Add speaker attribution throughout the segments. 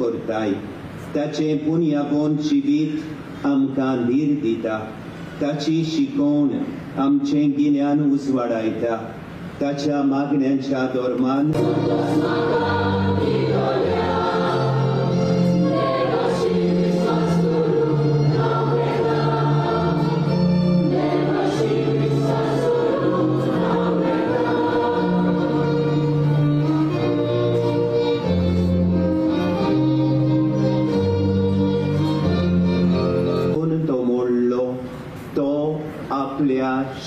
Speaker 1: Cortai, tace punia bon civit am candir dita, taci shikon am cenghinean uzvaraita, tace magnen cha dorman.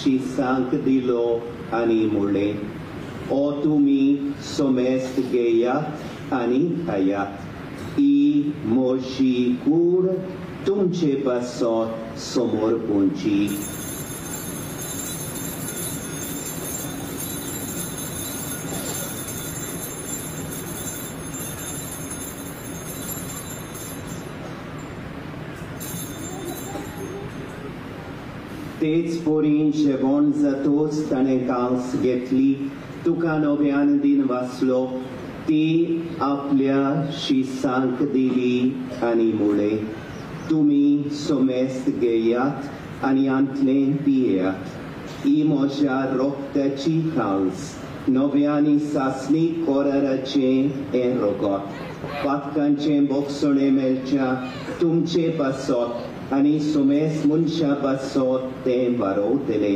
Speaker 1: Și sanctilo animule, o tumi somest geiat anintayat, I moshicur tumce basot somor punci. Teți porin ce von za toți tanekals getli, tu ca novean din vaslo, ti aplea și sanctili animule, tu mi somest geiat, aniantlen piat, I moja rocta cihals, noveani sasni corarace en rogot, patcancem boxone melcea, tum ce pasot, Ani sumes munsha basot tem varotele,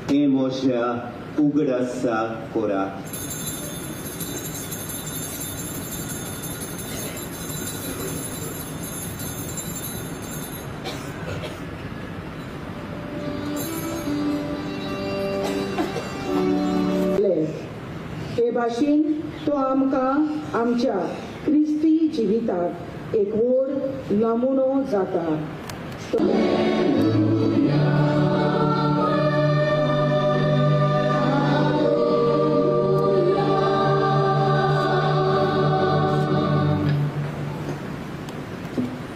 Speaker 1: emosha ugrasa korat.
Speaker 2: हे भाषेन तो आमकां आमच्या क्रिस्ती जिविताक एक व्हड नमुनो जाता.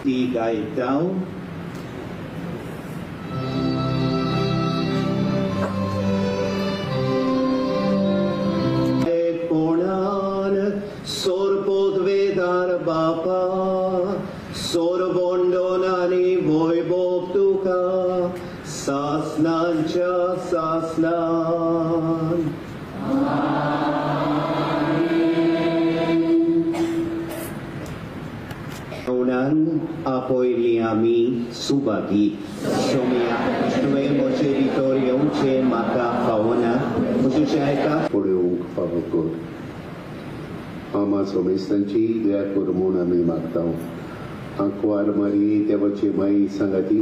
Speaker 1: ती gaitau sorpodvedar bapa sorbondonani voi boptuka sasnan cha sasnan Unan apoiliami subagi somia nuevo territorium che maka fauna musuchaika
Speaker 3: पुढे favor Ama somestanci de acord mona mi magtau. Anco armari te voce mai sangati.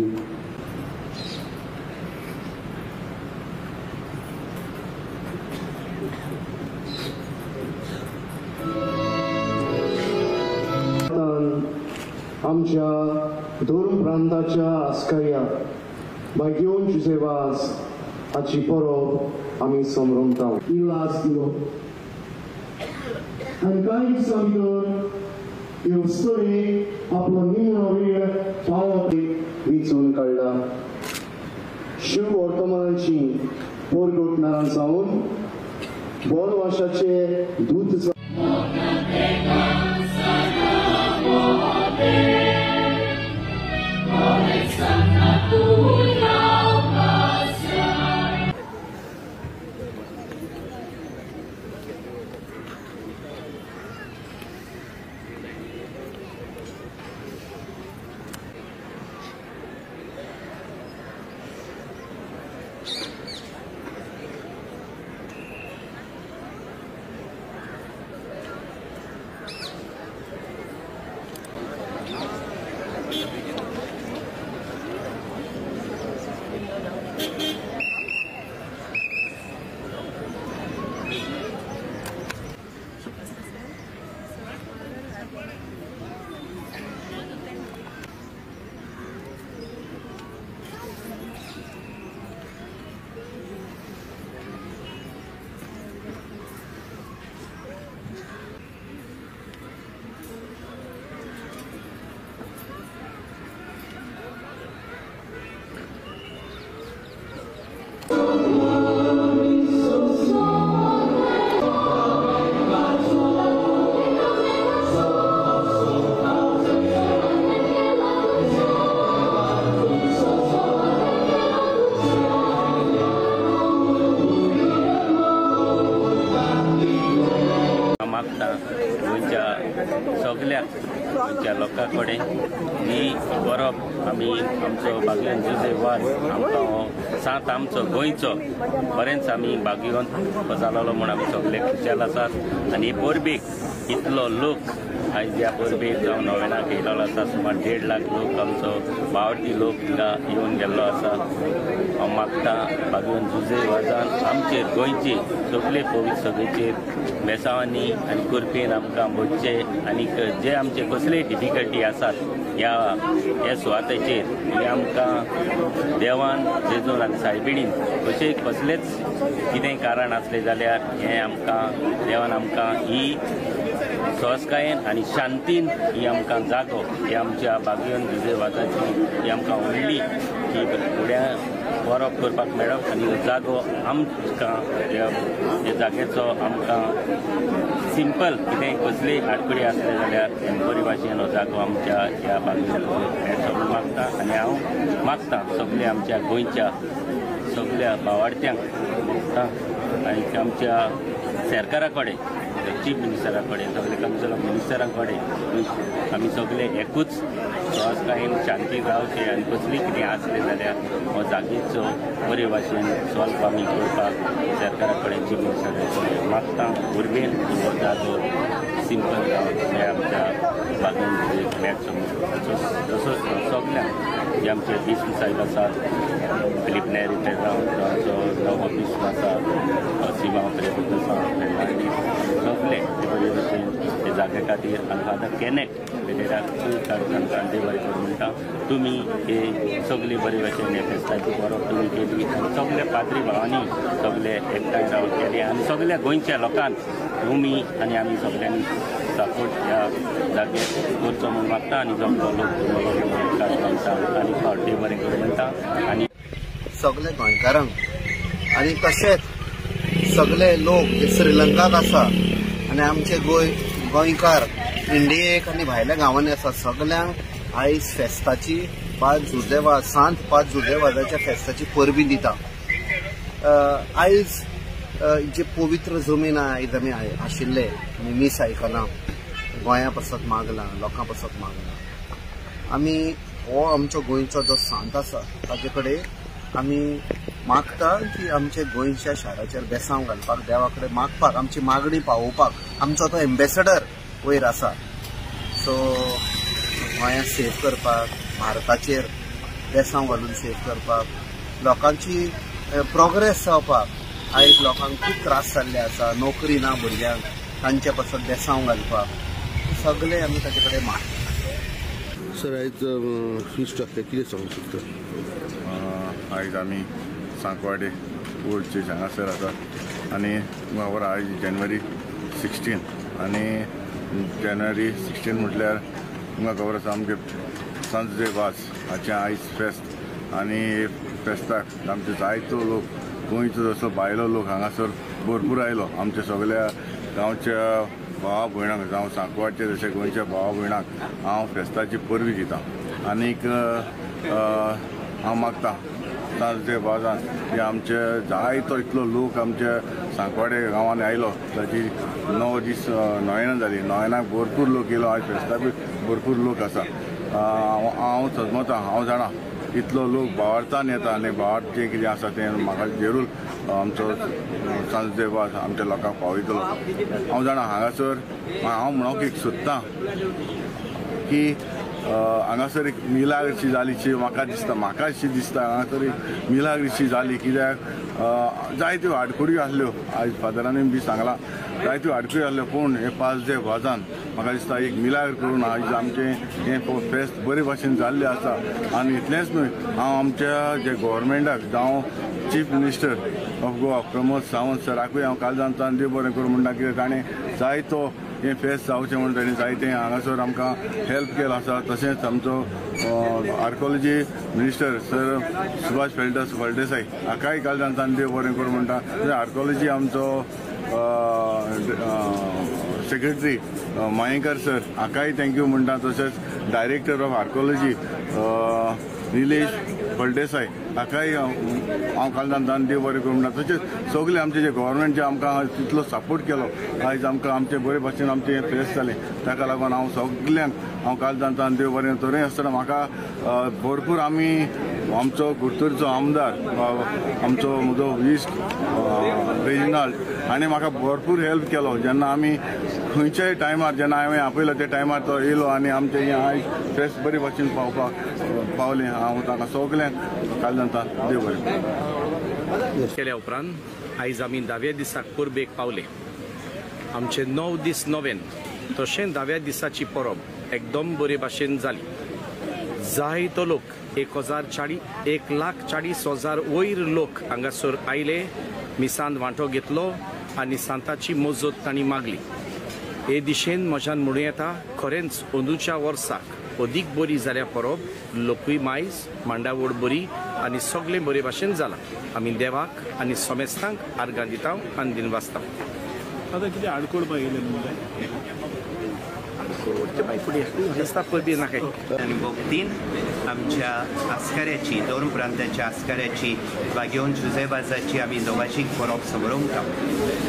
Speaker 4: आमच्या दोन प्रांताच्या आस्कर्या भाग्योन जुसेवास आची परब आमी समरमता इलाज दिलो आनी कांय दिसां भितर येवस्करे आपलो निमणो वेळ पावत वेंचून काडला. शिव वर्तमानाची पोरगोटणारां जावन बोनवाशाचे दूत
Speaker 5: सगळ्या लोकां कडेन ही करप आमी आमचो बागीवन जुजेवार आमकां सात आमचो गोंयचो बरेंच आमी बागीवन जालोलो म्हूण आमी सगळे खुशाल आसात. आनी परबेक इतलो लोक आयज ह्या परबेक जावन नोवेनाक येयलो आसा. सुमार 1.5 लाख लोक आमचो बावटी लोक हिंगा येवन गेल्लो आसा. हांव मागता बागीवन जुजेवाजान आमचेर गोंयची सगळे पवित्र सगळेचेर बेसांवांनी आनी कुरपेन आमकां बोडचे आनी जे आमचे कसलेय डिफिकल्टी आसात ह्या सुवातेचेर हे आमकां देवान जेजून आनी सायबिणीन कशें कसलेच कितेंय कारण आसलें जाल्यार हें आमकां देवान आमकां ही सहजकायेन आनी शांतीन ही आमकां जागो ही आमच्या बागीवन जुजेवाजाची ही आमकां व्हडली ही फुडें व्हरप करपाक मेळप आनी हो जागो आमकां ह्या जागेचो आमकां सिंपल कितेंय कसलीय आडखडी आसली जाल्यार बरे भाशेन हो जागो आमच्या ह्या बागीवन मेळचो म्हूण मागता. आनी हांव मागता सगळ्या आमच्या गोंयच्या सगळ्या भावार्थ्यांक आनी आमच्या सरकारा कडेन चीफ मिनिस्टरा कडेन सगळे कन्सर्न मिनिस्टरां कडेन आमी सगळे एकूच सहजकायेन शांती रावचे आनी कसली कितें आसलें जाल्यार हो जागेचो बरे भाशेन सॉल्व आमी करपाक सरकारा कडेन चीफ मिनिस्टरा कडेन मागता. उर्बेन हो जागो सिंपल जावन हे आमच्या बागीवन मेळचो जसो सगळ्यांक जे आमचे डीसी साहेब आसात फिलीप नेर रिटायर जावन आमचो नवो ऑफिस आसा सीमा सगळे ते बरे भशेन ते जागे खातीर आनी फादर कॅनेट बेलेराक तांकां बरें करूं म्हणटा. तुमी हे सगळी बरे भशेन हे फेस्ताची परब तुमी केली आनी सगळ्या पाद्री भावांनी सगळे एकठांय रावन केले आनी सगळ्या गोंयच्या लोकांक तुमी आनी आमी सगळ्यांनी सपोर्ट ह्या जागेक करचो म्हूण मागता. आनी जमलो लोक म्हणटा आनी फावटी बरें करूं म्हणटा. आनी
Speaker 6: सगळे गोंयकारांक आनी तशेंच सगळे लोक जे श्रीलंकाक आसा आनी आमचे गोंयकार इंडियेक आनी भायल्या गांवांनी आसा सगळ्यांक आयज फेस्ताची सांत पांच जुदेवाजाच्या फेस्ताची परबीं दिता. आयज जे पवित्र जमीन आयज आमी आशिल्ले आमी मीस आयकना गोंया पासत मागला लोकां पासत मागला आमी हो आमचो गोंयचो जो सांत आसा ताजे कडेन आमी मागता की आमचे गोंयच्या शाराचेर बेसांव घालपाक देवा कडेन मागपाक आमची मागणी पावोवपाक आमचो तो एम्बेसेडर वयर आसा. सो गोंया सेफ करपाक भारताचेर बेसांव घालून सेफ करपाक लोकांची प्रोग्रेस जावपाक आयज लोकांक खूब त्रास जाल्ले आसा नोकरी ना भुरग्यांक तांचे पासत बेसांव घालपाक सगळे आमी ताचे कडेन मागता.
Speaker 3: सर आयज फिस्ट कितें सांगूंक शकता?
Speaker 7: आयज आमी सांकवाडे ओल्ड चर्च हांगासर आसा आनी खबर आयज जानेवारी 16 आनी जानेवारी 16 म्हटल्यार तुमकां खबर आसा आमगे संत वाज हाचें आयज फेस्त आनी फेस्ताक आमचे जायतो लोक गोंयचो जसो भायलो लोक हांगासर भरपूर आयलो आमच्या सगळ्या गांवच्या भावा भयणांक जावं सांकवाडचे जशे गोंयच्या भावा भयणांक हांव फेस्ताची परबी दितां आनीक हांव मागतां सांजचे वाजान की आमचे जायतो इतलो लोक आमच्या सांकवाडे गांवांनी आयलो ताची 9 दीस नोयनां जाली नोयनाक भरपूर लोक येयलो आयज फेस्ताक भरपूर लोक आसा हांव सजमतां हांव जाणा इतलो लोक भावार्थान येता आनी भावार्थ जें कितें आसा तें म्हाका जरूर आमचो सांजचे वाज आमच्या लोकांक पावयतलो हांव जाणा हांगासर हांव म्हणूंक एक सोदतां की हांगासर एक मिलाग्रशी जालीशी म्हाका अशी दिसता हांगासर एक मिलाग्रशी जाली कित्याक जायत्यो आडखड्यो आसल्यो आयज फादरांनी बी सांगलां जायत्यो आडखड्यो आसल्यो पूण हे 5 डे वाजान म्हाका दिसता एक मिलाग्र करून आयज आमचें हें फेस्त बरे भाशेन जाल्लें आसा आनी इतलेंच न्हय हांव आमच्या जे गव्हर्मेंटाक जावं chief minister of Goa Pramod Sawant सराकूय हांव काल जाणसान देव बरें करूं म्हणटा कित्याक ताणें जायतो हें फेस्त जावचें म्हणून ताणें जायतें हांगासर आमकां हेल्प केलो आसा तशेंच आमचो archaeology minister sir Subhash Phaldesai हाकाय काल जाणसान देव बरें करूं म्हणटा आर्कोलॉजी आमचो सेक्रेटरी मयेकर सर हाकाय थँक्यू म्हणटा तशेंच director of archaeology Nilesh Phaldesai हाकाय हांव काल जाणसान देव बरें करूं म्हणटा तशेंच सगळे आमचे जे गव्हर्मेंट जे आमकां तितलो सपोर्ट केलो आयज आमकां आमचे बरे भाशेन आमचें हें फेस्त जालें ताका लागून हांव सगल्यांक हांव काल जाणसान देव बरें तोरय आसतना म्हाका भरपूर आमी आमचो कुडतूरचो आमदार आमचो म्हजो इश्ट रेजिनाल्ड हाणें म्हाका भरपूर हेल्प केलो जेन्ना आमी खंयच्याय टायमार जेन्ना हांवें आपयलो त्या टायमार तो येयलो आनी आमचें हें आयज फेस्त बरे भाशेन पावपाक पावलें हांव ताका सगल्यांक काल जाणसान देव बरें
Speaker 8: केल्या उपरांत आयज आमी 10व्या दिसाक पुर्बेक पावले आमचे 9 दीस नोवेन तशें 10व्या दिसाची परब एकदम बरे भाशेन जाली जायतो लोक 1,40,000 वयर लोक हांगासर आयले मिसांत वांटो घेतलो आनी सांताची मजत तांणी मागली हे दिशेन म्हज्यान म्हणूं येता खरेंच अंदूच्या वर्साक अदीक बरी जाल्या परब लोकूय मायज मांडावळ बरी आनी सगळें बरे भाशेन जालां आमी देवाक आनी सोमेस्तांक आर्गां दिता आनी दिनवासता
Speaker 9: आतां कितें आडकोळ पाहिजे
Speaker 1: आणि बोगतीन आमच्या आस्काऱ्याची 2 प्रांताच्या आस्काऱ्याची बागेवन जुजेबाजाची आमी दोगांची परब समोरवता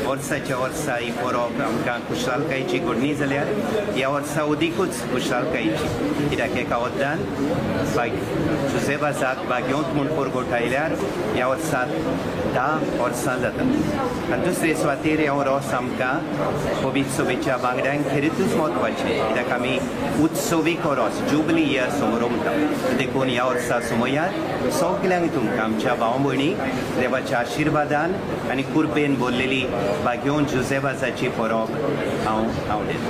Speaker 1: वर्साच्या वर्सा ही परब आमकां खुशालकायेची घडणी जाल्यार ह्या वर्सा अदीकूच खुशालकायेची कित्याक एका वद्दान जुजेबाजाक बागेवंत म्हूण परगोट आयल्यार ह्या वर्साक 10 वर्सां जातात आनी दुसरे सुवातेर ह्या वर्स आमकां पवित्र सभेच्या बांगड्यांक खरेंच म्हत्वाचें कित्याक आमी उत्सवीक वर्स जुबली इयर समोरवता देखून ह्या वर्सा समयार सगल्यांक तुमकां आमच्या भाव भयणीक देवाच्या आशिर्वादान आनी कुर्बेन बोललेली बागेवन जुजेबाजाची परब हांव आवडेन.